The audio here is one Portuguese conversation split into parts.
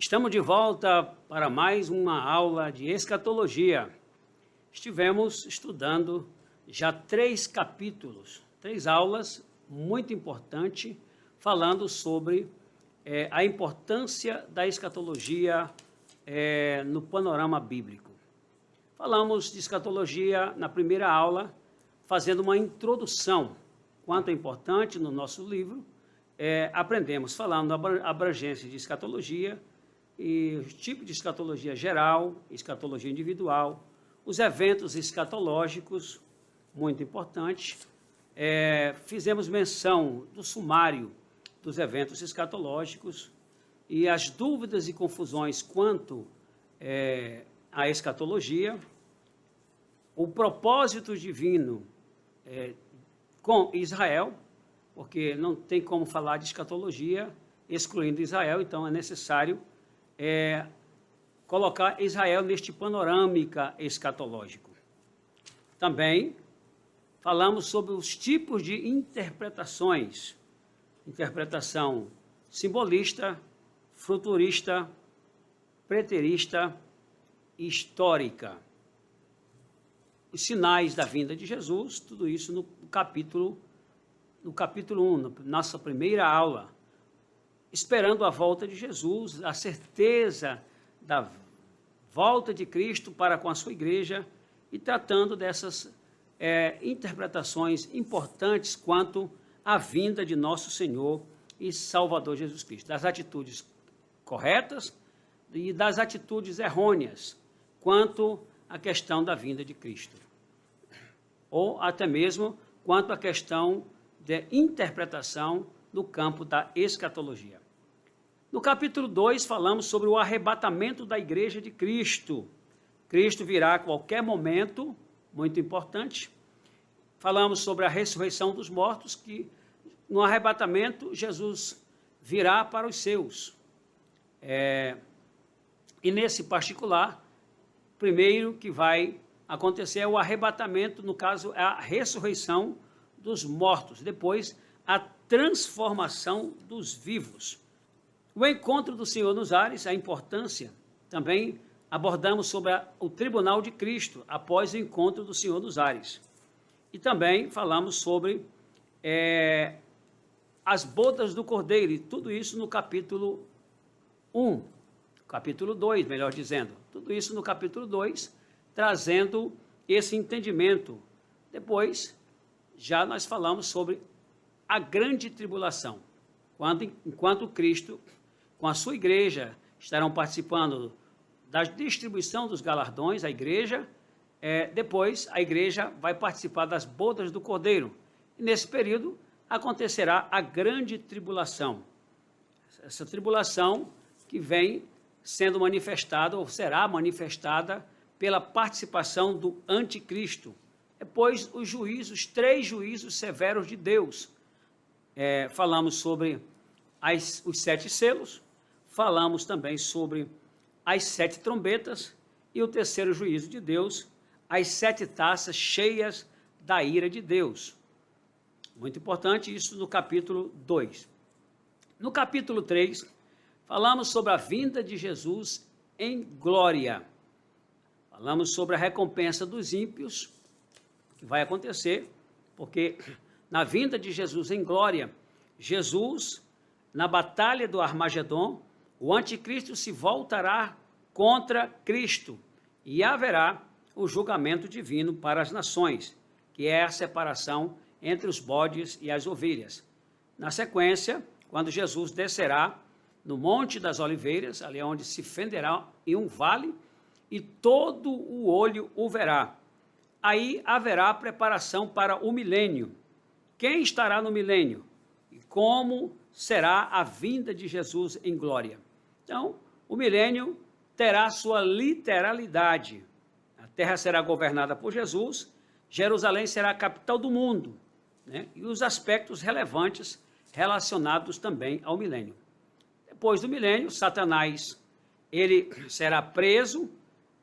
Estamos de volta para mais uma aula de escatologia. Estivemos estudando já 3 capítulos, 3 aulas muito importantes, falando sobre a importância da escatologia no panorama bíblico. Falamos de escatologia na primeira aula, fazendo uma introdução, quanto é importante no nosso livro. Aprendemos falando da abrangência de escatologia, e os tipos de escatologia geral, escatologia individual, os eventos escatológicos, muito importante. Fizemos menção do sumário dos eventos escatológicos e as dúvidas e confusões quanto à escatologia, o propósito divino com Israel, porque não tem como falar de escatologia excluindo Israel, então é necessário colocar Israel neste panorâmica escatológico. Também falamos sobre os tipos de interpretações, interpretação simbolista, futurista, preterista e histórica. Os sinais da vinda de Jesus, tudo isso no capítulo 1, na nossa primeira aula. Esperando a volta de Jesus, a certeza da volta de Cristo para com a sua igreja e tratando dessas interpretações importantes quanto à vinda de nosso Senhor e Salvador Jesus Cristo, das atitudes corretas e das atitudes errôneas quanto à questão da vinda de Cristo, ou até mesmo quanto à questão de interpretação no campo da escatologia. No capítulo 2, falamos sobre o arrebatamento da igreja de Cristo. Cristo virá a qualquer momento, muito importante. Falamos sobre a ressurreição dos mortos, que no arrebatamento Jesus virá para os seus. E nesse particular, primeiro que vai acontecer é o arrebatamento, no caso, é a ressurreição dos mortos, depois a transformação dos vivos. O encontro do Senhor nos ares, a importância, também abordamos sobre o tribunal de Cristo, após o encontro do Senhor nos ares. E também falamos sobre as bodas do Cordeiro, e tudo isso no capítulo 1, capítulo 2, melhor dizendo. Tudo isso no capítulo 2, trazendo esse entendimento. Depois, já nós falamos sobre a grande tribulação, enquanto Cristo, com a sua igreja, estarão participando da distribuição dos galardões, a igreja, depois a igreja vai participar das bodas do Cordeiro. E nesse período acontecerá a grande tribulação. Essa tribulação que vem sendo manifestada, ou será manifestada, pela participação do anticristo. Depois os juízos, 3 juízos severos de Deus. Falamos sobre os 7 selos, falamos também sobre as 7 trombetas e o terceiro juízo de Deus, as 7 taças cheias da ira de Deus. Muito importante isso no capítulo 2. No capítulo 3, falamos sobre a vinda de Jesus em glória. Falamos sobre a recompensa dos ímpios, que vai acontecer, porque na vinda de Jesus em glória, Jesus, na batalha do Armagedon, o anticristo se voltará contra Cristo e haverá o julgamento divino para as nações, que é a separação entre os bodes e as ovelhas. Na sequência, quando Jesus descerá no Monte das Oliveiras, ali onde se fenderá em um vale, e todo o olho o verá. Aí haverá preparação para o milênio. Quem estará no milênio? E como será a vinda de Jesus em glória? Então, o milênio terá sua literalidade. A terra será governada por Jesus, Jerusalém será a capital do mundo, né? E os aspectos relevantes relacionados também ao milênio. Depois do milênio, Satanás ele será preso,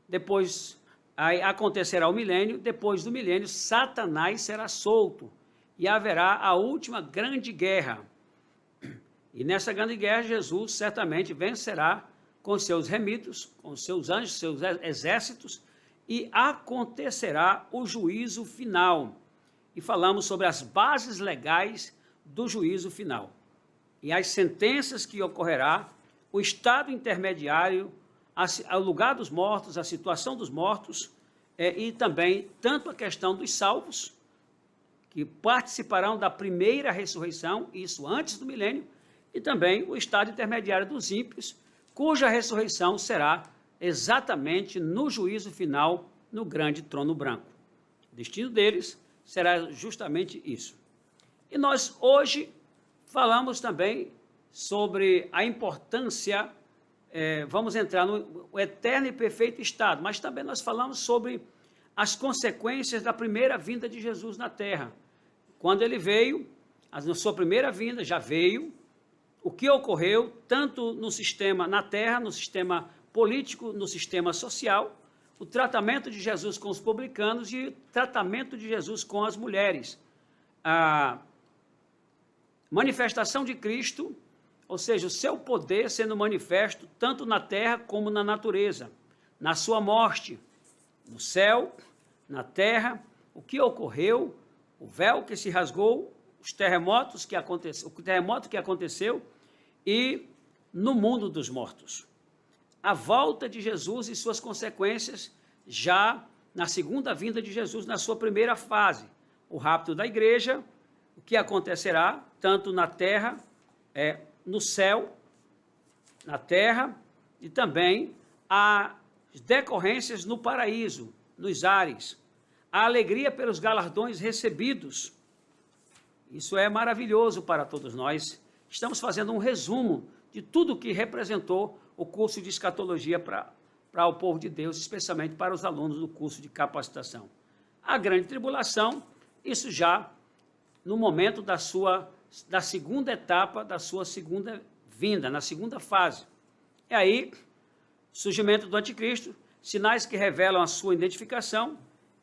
depois aí acontecerá o milênio, depois do milênio, Satanás será solto e haverá a última grande guerra. E nessa grande guerra, Jesus certamente vencerá com seus remidos, com seus anjos, seus exércitos, e acontecerá o juízo final. E falamos sobre as bases legais do juízo final. E as sentenças que ocorrerá, o estado intermediário, o lugar dos mortos, a situação dos mortos, e também tanto a questão dos salvos, que participarão da primeira ressurreição, isso antes do milênio, e também o estado intermediário dos ímpios, cuja ressurreição será exatamente no juízo final, no grande trono branco. O destino deles será justamente isso. E nós hoje falamos também sobre a importância, vamos entrar no eterno e perfeito estado, mas também nós falamos sobre as consequências da primeira vinda de Jesus na Terra. Quando ele veio, na sua primeira vinda, já veio, o que ocorreu, tanto no sistema na Terra, no sistema político, no sistema social, o tratamento de Jesus com os publicanos e o tratamento de Jesus com as mulheres. A manifestação de Cristo, ou seja, o seu poder sendo manifesto tanto na terra como na natureza, na sua morte, no céu, na terra, o que ocorreu, o véu que se rasgou, os terremotos que aconteceu, o terremoto que aconteceu e no mundo dos mortos. A volta de Jesus e suas consequências já na segunda vinda de Jesus, na sua primeira fase, o rapto da igreja, o que acontecerá tanto na terra, no céu, na terra, e também as decorrências no paraíso, nos ares, a alegria pelos galardões recebidos. Isso é maravilhoso para todos nós. Estamos fazendo um resumo de tudo o que representou o curso de escatologia para o povo de Deus, especialmente para os alunos do curso de capacitação. A grande tribulação, isso já no momento da segunda etapa, da sua segunda vinda, na segunda fase. E aí, surgimento do anticristo, sinais que revelam a sua identificação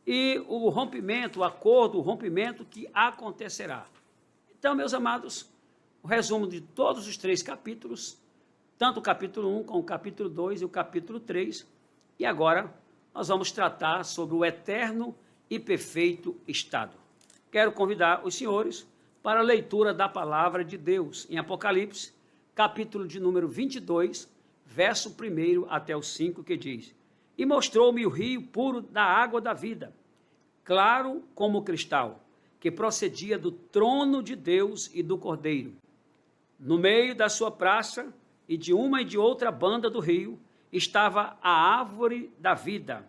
e o rompimento, o acordo, o rompimento que acontecerá. Então, meus amados, o resumo de todos os 3 capítulos, tanto o capítulo 1 como o capítulo 2 e o capítulo 3, e agora nós vamos tratar sobre o eterno e perfeito estado. Quero convidar os senhores para a leitura da palavra de Deus em Apocalipse, capítulo de número 22, verso 1 até o 5, que diz: E mostrou-me o rio puro da água da vida, claro como cristal, que procedia do trono de Deus e do Cordeiro. No meio da sua praça, e de uma e de outra banda do rio, estava a árvore da vida,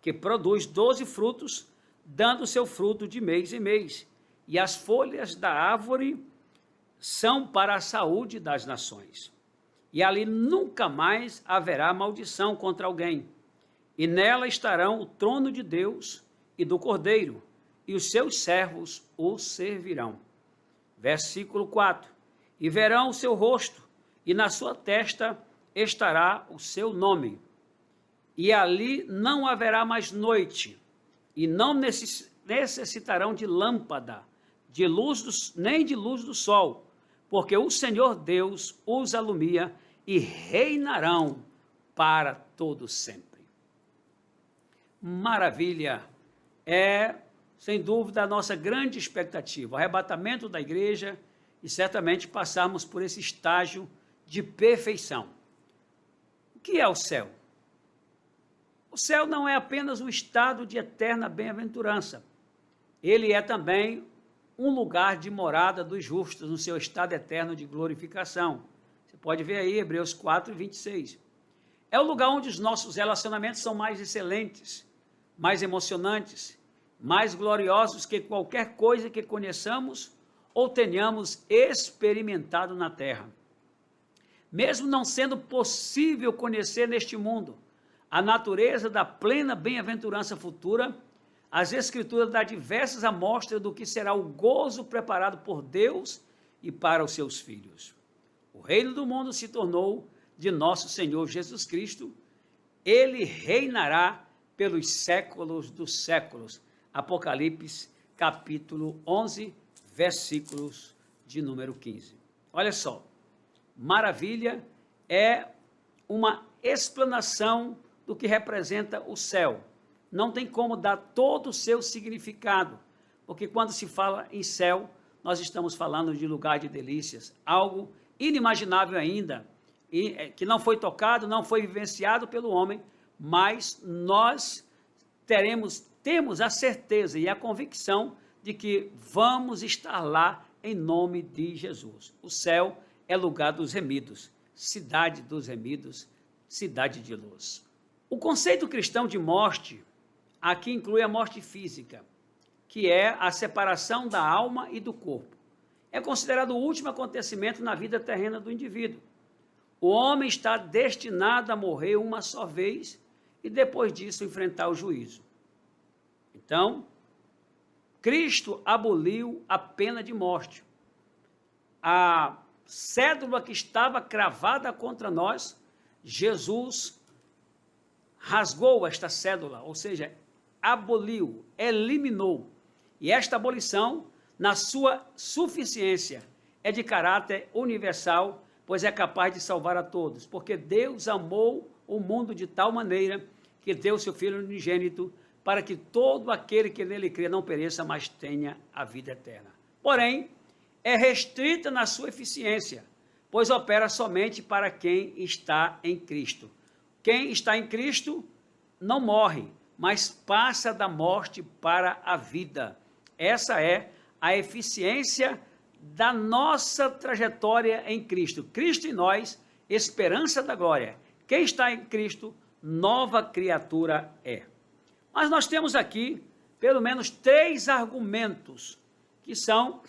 que produz 12 frutos, dando seu fruto de mês em mês, e as folhas da árvore são para a saúde das nações. E ali nunca mais haverá maldição contra alguém, e nela estarão o trono de Deus e do Cordeiro, e os seus servos o servirão. Versículo 4. E verão o seu rosto, e na sua testa estará o seu nome. E ali não haverá mais noite, e não necessitarão de lâmpada, de luz nem de luz do sol, porque o Senhor Deus os alumia e reinarão para todo sempre. Maravilha! É, sem dúvida, a nossa grande expectativa, o arrebatamento da igreja e certamente passarmos por esse estágio de perfeição. O que é o céu? O céu não é apenas um estado de eterna bem-aventurança. Ele é também um lugar de morada dos justos, no seu estado eterno de glorificação. Você pode ver aí Hebreus 4, 26. É o lugar onde os nossos relacionamentos são mais excelentes, mais emocionantes, mais gloriosos que qualquer coisa que conheçamos ou tenhamos experimentado na terra. Mesmo não sendo possível conhecer neste mundo a natureza da plena bem-aventurança futura, as Escrituras dão diversas amostras do que será o gozo preparado por Deus e para os seus filhos. O reino do mundo se tornou de nosso Senhor Jesus Cristo. Ele reinará pelos séculos dos séculos. Apocalipse, capítulo 11, versículos de número 15. Olha só, maravilha é uma explanação do que representa o céu. Não tem como dar todo o seu significado, porque quando se fala em céu, nós estamos falando de lugar de delícias, algo inimaginável ainda, que não foi tocado, não foi vivenciado pelo homem, mas nós temos a certeza e a convicção de que vamos estar lá em nome de Jesus. O céu é lugar dos remidos, cidade dos remidos, cidade de luz. O conceito cristão de morte aqui inclui a morte física, que é a separação da alma e do corpo. É considerado o último acontecimento na vida terrena do indivíduo. O homem está destinado a morrer uma só vez e depois disso enfrentar o juízo. Então, Cristo aboliu a pena de morte. A cédula que estava cravada contra nós, Jesus rasgou esta cédula, ou seja, aboliu, eliminou. E esta abolição, na sua suficiência, é de caráter universal, pois é capaz de salvar a todos, porque Deus amou o mundo de tal maneira que deu seu Filho unigênito para que todo aquele que nele crê não pereça, mas tenha a vida eterna. Porém, é restrita na sua eficiência, pois opera somente para quem está em Cristo. Quem está em Cristo não morre, mas passa da morte para a vida. Essa é a eficiência da nossa trajetória em Cristo. Cristo em nós, esperança da glória. Quem está em Cristo, nova criatura é. Mas nós temos aqui, pelo menos, 3 argumentos que são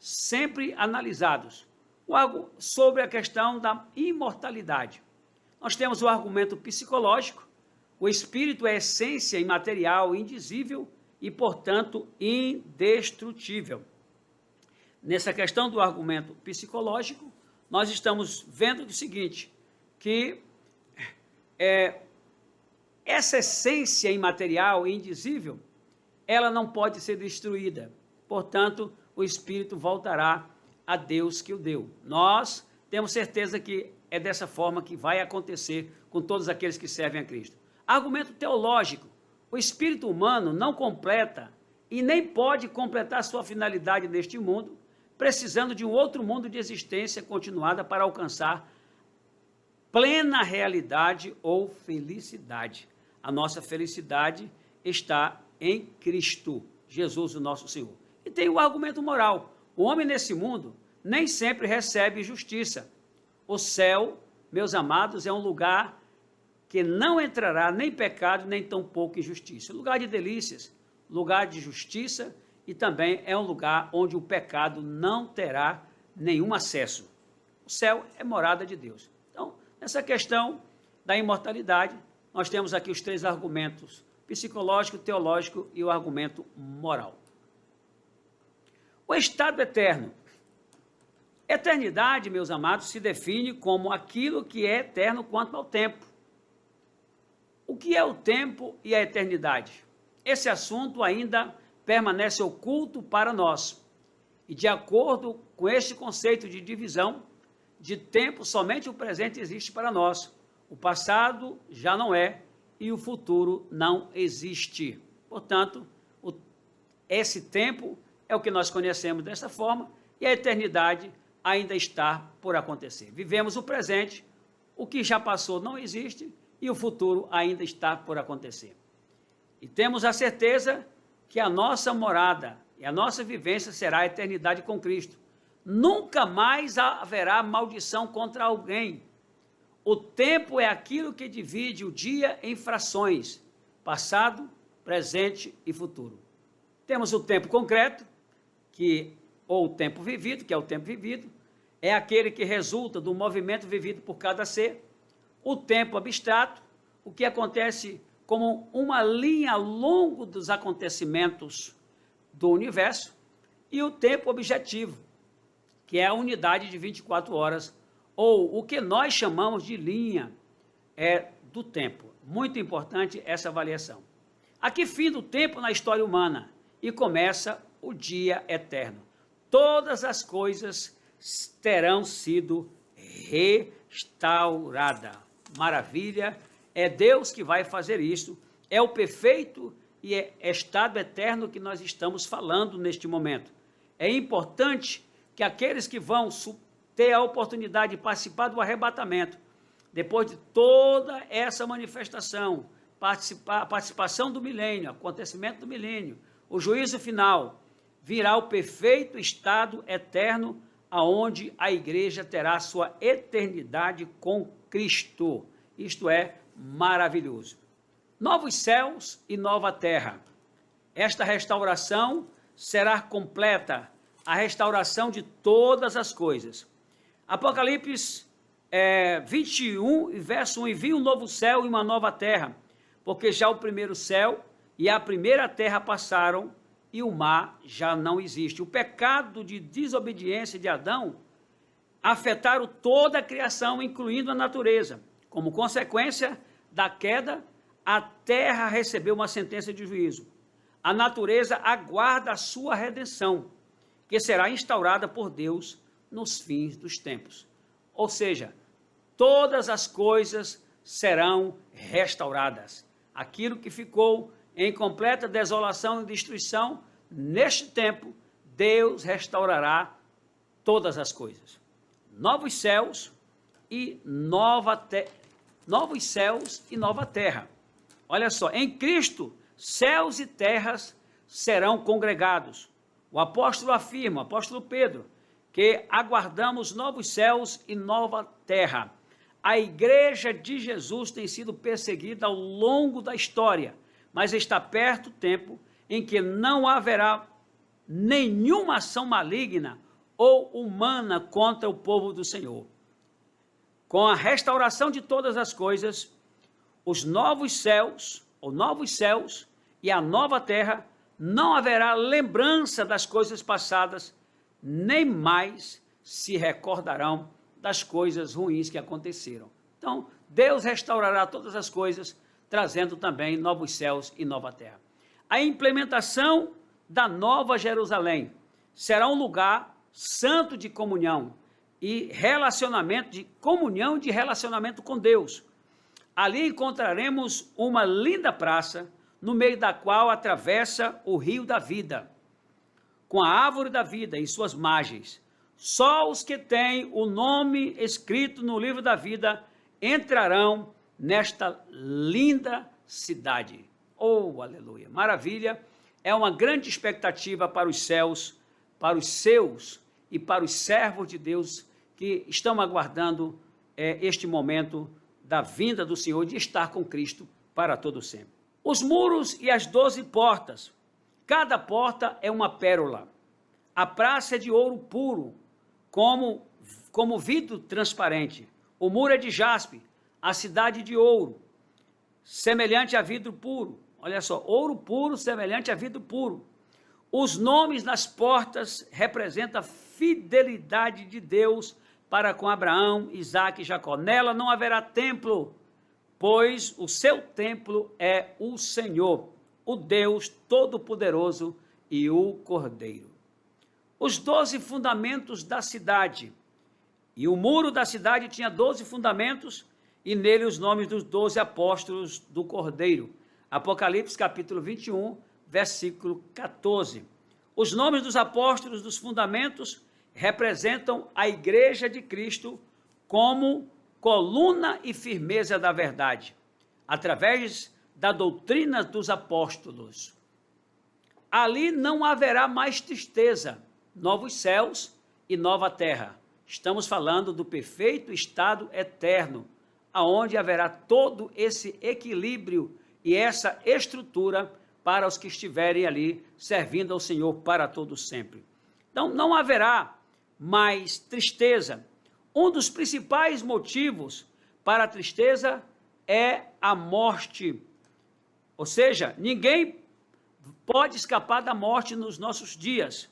sempre analisados sobre a questão da imortalidade. Nós temos o argumento psicológico. O espírito é essência imaterial, indizível e, portanto, indestrutível. Nessa questão do argumento psicológico, nós estamos vendo o seguinte, que essa essência imaterial e indizível, ela não pode ser destruída. Portanto, o espírito voltará a Deus que o deu. Nós temos certeza que é dessa forma que vai acontecer com todos aqueles que servem a Cristo. Argumento teológico. O espírito humano não completa e nem pode completar sua finalidade neste mundo, precisando de um outro mundo de existência continuada para alcançar plena realidade ou felicidade. A nossa felicidade está em Cristo, Jesus, o nosso Senhor. E tem o argumento moral. O homem nesse mundo nem sempre recebe justiça. O céu, meus amados, é um lugar que não entrará nem pecado, nem tampouco injustiça. Lugar de delícias, lugar de justiça e também é um lugar onde o pecado não terá nenhum acesso. O céu é morada de Deus. Então, nessa questão da imortalidade, nós temos aqui os 3 argumentos, psicológico, teológico e o argumento moral. O estado eterno. Eternidade, meus amados, se define como aquilo que é eterno quanto ao tempo. O que é o tempo e a eternidade? Esse assunto ainda permanece oculto para nós. E de acordo com este conceito de divisão de tempo, somente o presente existe para nós. O passado já não é e o futuro não existe. Portanto, esse tempo é o que nós conhecemos dessa forma e a eternidade ainda está por acontecer. Vivemos o presente, o que já passou não existe e o futuro ainda está por acontecer. E temos a certeza que a nossa morada e a nossa vivência será a eternidade com Cristo. Nunca mais haverá maldição contra alguém. O tempo é aquilo que divide o dia em frações, passado, presente e futuro. Temos o tempo concreto, ou o tempo vivido, que é o tempo vivido, é aquele que resulta do movimento vivido por cada ser. O tempo abstrato, o que acontece como uma linha ao longo dos acontecimentos do universo, e o tempo objetivo, que é a unidade de 24 horas, ou o que nós chamamos de linha do tempo. Muito importante essa avaliação. Aqui finda o tempo na história humana e começa o dia eterno. Todas as coisas terão sido restauradas. maravilha, é Deus que vai fazer isso, é o perfeito e é estado eterno que nós estamos falando neste momento. É importante que aqueles que vão ter a oportunidade de participar do arrebatamento, depois de toda essa manifestação, a participação do milênio, acontecimento do milênio, o juízo final, virá o perfeito estado eterno, aonde a igreja terá sua eternidade com Cristo. Isto é maravilhoso. Novos céus e nova terra. Esta restauração será completa, a restauração de todas as coisas. Apocalipse 21, verso 1, e vi um novo céu e uma nova terra, porque já o primeiro céu e a primeira terra passaram, e o mar já não existe. O pecado de desobediência de Adão afetaram toda a criação, incluindo a natureza. Como consequência da queda, a terra recebeu uma sentença de juízo. A natureza aguarda a sua redenção, que será instaurada por Deus nos fins dos tempos. Ou seja, todas as coisas serão restauradas. Aquilo que ficou em completa desolação e destruição, neste tempo, Deus restaurará todas as coisas. Novos céus e nova terra. Olha só, em Cristo, céus e terras serão congregados. O apóstolo afirma, o apóstolo Pedro, que aguardamos novos céus e nova terra. A igreja de Jesus tem sido perseguida ao longo da história, mas está perto o tempo em que não haverá nenhuma ação maligna ou humana contra o povo do Senhor. Com a restauração de todas as coisas, os novos céus e a nova terra, não haverá lembrança das coisas passadas, nem mais se recordarão das coisas ruins que aconteceram. Então, Deus restaurará todas as coisas, trazendo também novos céus e nova terra. A implementação da Nova Jerusalém será um lugar santo de comunhão e relacionamento, de comunhão de relacionamento com Deus. Ali encontraremos uma linda praça, no meio da qual atravessa o rio da vida, com a árvore da vida em suas margens. Só os que têm o nome escrito no livro da vida entrarão nesta linda cidade. Oh, aleluia! Maravilha! É uma grande expectativa para os céus, para os seus e para os servos de Deus que estão aguardando este momento da vinda do Senhor, de estar com Cristo para todo sempre. Os muros e as 12 portas. Cada porta é uma pérola. A praça é de ouro puro, como vidro transparente. O muro é de jaspe, a cidade de ouro, semelhante a vidro puro. Olha só, ouro puro, semelhante a vidro puro. Os nomes nas portas representam a fidelidade de Deus para com Abraão, Isaque e Jacó. Nela não haverá templo, pois o seu templo é o Senhor, o Deus Todo-Poderoso e o Cordeiro. Os 12 fundamentos da cidade. E o muro da cidade tinha 12 fundamentos, e nele os nomes dos 12 apóstolos do Cordeiro. Apocalipse capítulo 21, versículo 14. Os nomes dos apóstolos dos fundamentos representam a igreja de Cristo como coluna e firmeza da verdade, através da doutrina dos apóstolos. Ali não haverá mais tristeza, novos céus e nova terra. Estamos falando do perfeito estado eterno, aonde haverá todo esse equilíbrio e essa estrutura para os que estiverem ali servindo ao Senhor para todo sempre. Então, não haverá mais tristeza. Um dos principais motivos para a tristeza é a morte. Ou seja, ninguém pode escapar da morte nos nossos dias,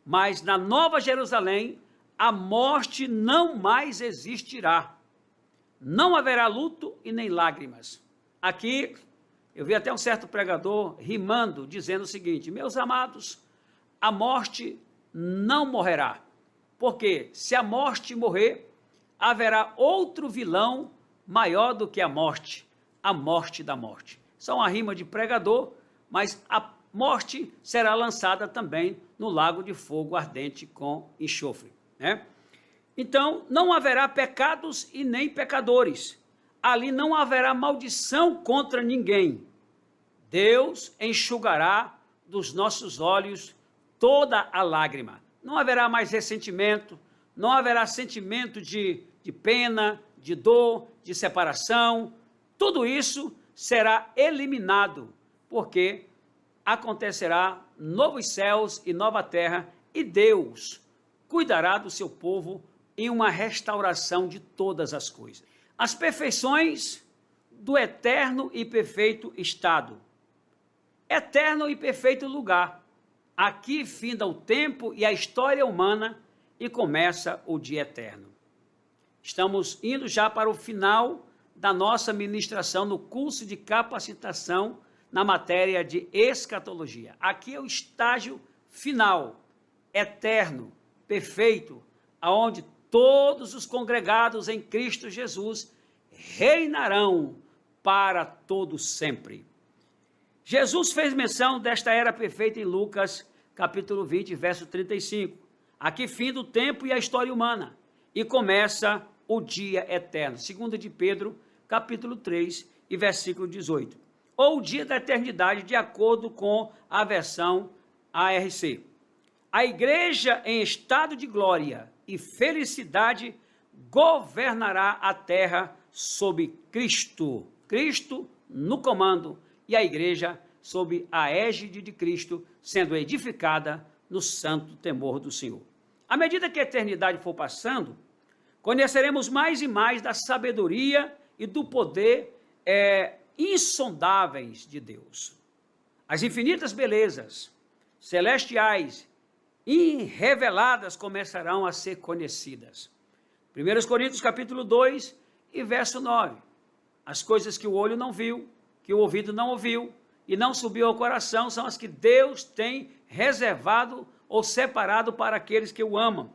mas na Nova Jerusalém, a morte não mais existirá. Não haverá luto e nem lágrimas. Aqui, eu vi até um certo pregador rimando, dizendo o seguinte: meus amados, a morte não morrerá, porque se a morte morrer, haverá outro vilão maior do que a morte da morte. Isso é uma rima de pregador, mas a morte será lançada também no lago de fogo ardente com enxofre, né? Então, não haverá pecados e nem pecadores. Ali não haverá maldição contra ninguém. Deus enxugará dos nossos olhos toda a lágrima. Não haverá mais ressentimento, não haverá sentimento de pena, de dor, de separação. Tudo isso será eliminado, porque acontecerá novos céus e nova terra, e Deus cuidará do seu povo em uma restauração de todas as coisas. As perfeições do eterno e perfeito estado. Eterno e perfeito lugar. Aqui finda o tempo e a história humana e começa o dia eterno. Estamos indo já para o final da nossa ministração no curso de capacitação na matéria de escatologia. Aqui é o estágio final, eterno, perfeito, aonde todos os congregados em Cristo Jesus reinarão para todo sempre. Jesus fez menção desta era perfeita em Lucas, capítulo 20, verso 35. Aqui finda o tempo e a história humana, e começa o dia eterno. 2 de Pedro, capítulo 3, e versículo 18. Ou o dia da eternidade, de acordo com a versão ARC. A igreja em estado de glória e felicidade governará a terra sob Cristo. Cristo no comando e a igreja sob a égide de Cristo, sendo edificada no santo temor do Senhor. À medida que a eternidade for passando, conheceremos mais e mais da sabedoria e do poder insondáveis de Deus. As infinitas belezas celestiais e reveladas começarão a ser conhecidas. 1 Coríntios capítulo 2 e verso 9. As coisas que o olho não viu, que o ouvido não ouviu e não subiu ao coração são as que Deus tem reservado ou separado para aqueles que o amam.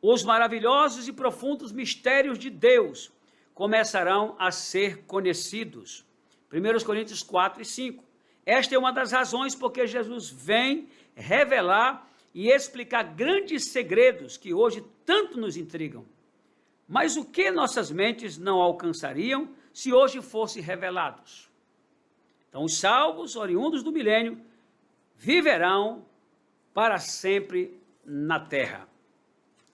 Os maravilhosos e profundos mistérios de Deus começarão a ser conhecidos. 1 Coríntios 4 e 5. Esta é uma das razões porque Jesus vem revelar e explicar grandes segredos que hoje tanto nos intrigam. Mas o que nossas mentes não alcançariam se hoje fossem revelados? Então, os salvos, oriundos do milênio, viverão para sempre na terra,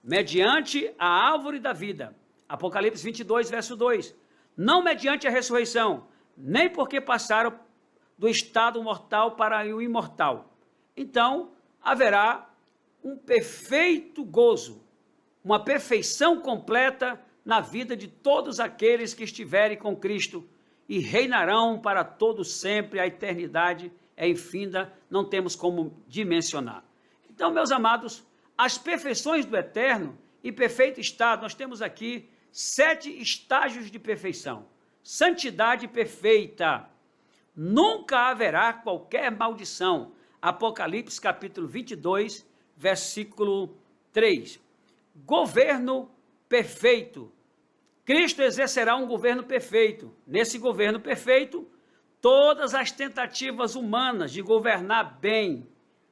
mediante a árvore da vida. Apocalipse 22, verso 2. Não mediante a ressurreição, nem porque passaram do estado mortal para o imortal. Então, haverá um perfeito gozo, uma perfeição completa na vida de todos aqueles que estiverem com Cristo e reinarão para todo sempre. A eternidade é infinda, não temos como dimensionar. Então, meus amados, as perfeições do eterno e perfeito estado, nós temos aqui 7 estágios de perfeição. Santidade perfeita. Nunca haverá qualquer maldição. Apocalipse capítulo 22, versículo 3. Governo perfeito. Cristo exercerá um governo perfeito. Nesse governo perfeito, todas as tentativas humanas de governar bem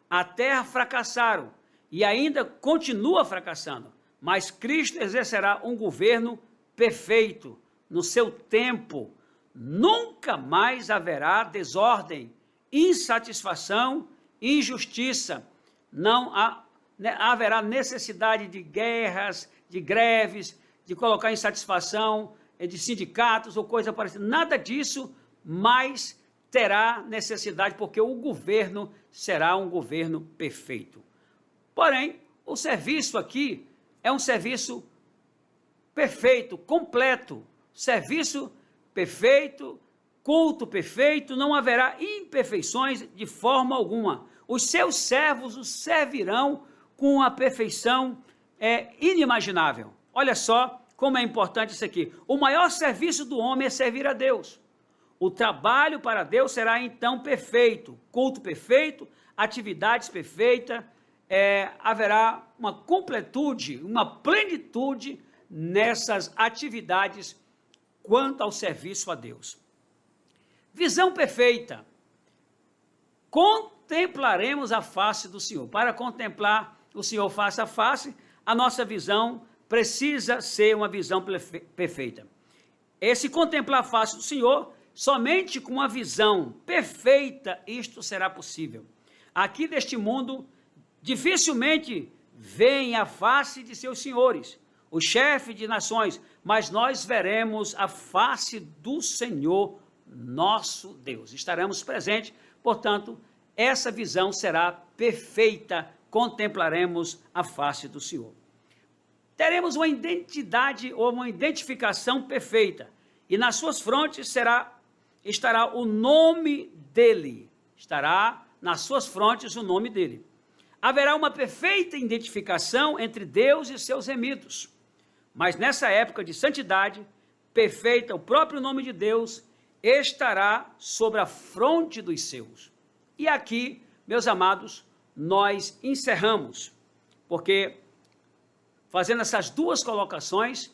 a terra fracassaram e ainda continua fracassando. Mas Cristo exercerá um governo perfeito no seu tempo. Nunca mais haverá desordem, insatisfação, injustiça. Não haverá necessidade de guerras, de greves, de colocar insatisfação, de sindicatos ou coisa parecida. Nada disso mais terá necessidade, porque o governo será um governo perfeito. Porém, o serviço aqui é um serviço perfeito, completo, serviço perfeito, culto perfeito, não haverá imperfeições de forma alguma. Os seus servos os servirão com a perfeição inimaginável. Olha só como é importante isso aqui. O maior serviço do homem é servir a Deus. O trabalho para Deus será então perfeito, culto perfeito, atividades perfeitas, haverá uma completude, uma plenitude nessas atividades quanto ao serviço a Deus. Visão perfeita. Contemplaremos a face do Senhor. Para contemplar o Senhor face a face, a nossa visão precisa ser uma visão perfeita. Esse contemplar a face do Senhor, somente com uma visão perfeita, isto será possível. Aqui neste mundo, dificilmente veem a face de seus senhores, o chefe de nações, mas nós veremos a face do Senhor, nosso Deus. Estaremos presentes, portanto, essa visão será perfeita, contemplaremos a face do Senhor. Teremos uma identidade ou uma identificação perfeita, e nas suas frontes estará o nome dele, estará nas suas frontes o nome dele. Haverá uma perfeita identificação entre Deus e seus remidos, mas nessa época de santidade perfeita, o próprio nome de Deus estará sobre a fronte dos seus. E aqui, meus amados, nós encerramos, porque fazendo essas duas colocações,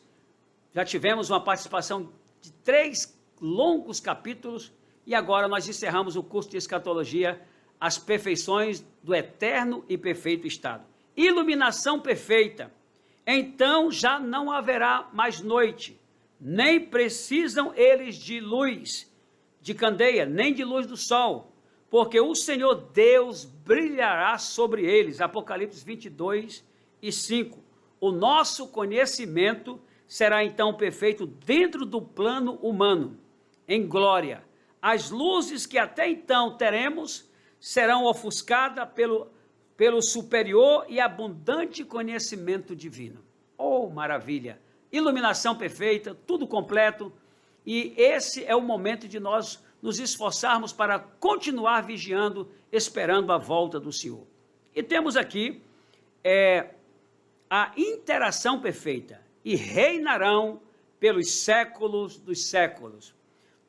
já tivemos uma participação de 3 longos capítulos, e agora nós encerramos o curso de escatologia, as perfeições do eterno e perfeito estado. Iluminação perfeita. Então já não haverá mais noite, nem precisam eles de luz, de candeia, nem de luz do sol, porque o Senhor Deus brilhará sobre eles. Apocalipse 22:5. O nosso conhecimento será então perfeito dentro do plano humano, em glória. As luzes que até então teremos serão ofuscadas pelo superior e abundante conhecimento divino. Oh, maravilha! Iluminação perfeita, tudo completo, e esse é o momento de nós nos esforçarmos para continuar vigiando, esperando a volta do Senhor. E temos aqui a interação perfeita, e reinarão pelos séculos dos séculos,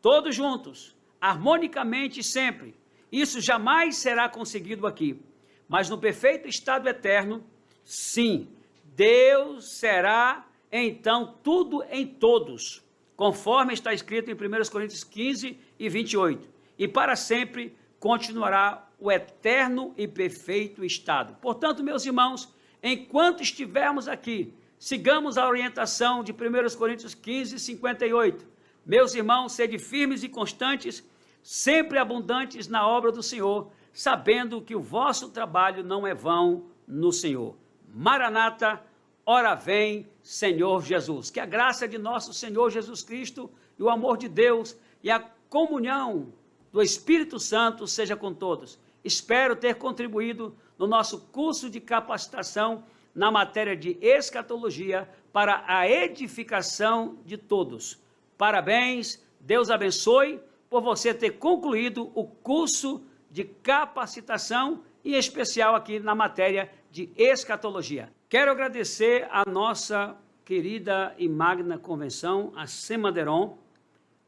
todos juntos, harmonicamente sempre. Isso jamais será conseguido aqui, mas no perfeito estado eterno, sim, Deus será então tudo em todos, conforme está escrito em 1 Coríntios 15:28, e para sempre continuará o eterno e perfeito estado. Portanto, meus irmãos, enquanto estivermos aqui, sigamos a orientação de 1 Coríntios 15:58. Meus irmãos, sede firmes e constantes, sempre abundantes na obra do Senhor, sabendo que o vosso trabalho não é vão no Senhor. Maranata, ora vem, Senhor Jesus. Que a graça de nosso Senhor Jesus Cristo e o amor de Deus e a comunhão do Espírito Santo seja com todos. Espero ter contribuído no nosso curso de capacitação na matéria de escatologia para a edificação de todos. Parabéns, Deus abençoe por você ter concluído o curso de capacitação, em especial aqui na matéria de escatologia. Quero agradecer a nossa querida e magna convenção, a Semaderon,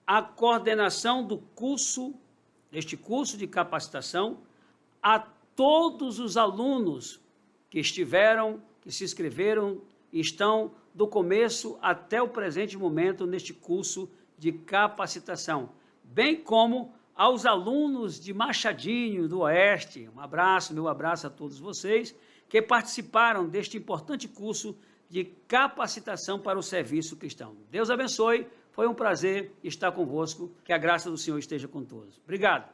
a coordenação do curso, deste curso de capacitação, a todos os alunos que se inscreveram e estão do começo até o presente momento neste curso de capacitação, bem como aos alunos de Machadinho, do Oeste. Um abraço, meu abraço a todos vocês que participaram deste importante curso de capacitação para o serviço cristão. Deus abençoe, foi um prazer estar convosco, que a graça do Senhor esteja com todos. Obrigado.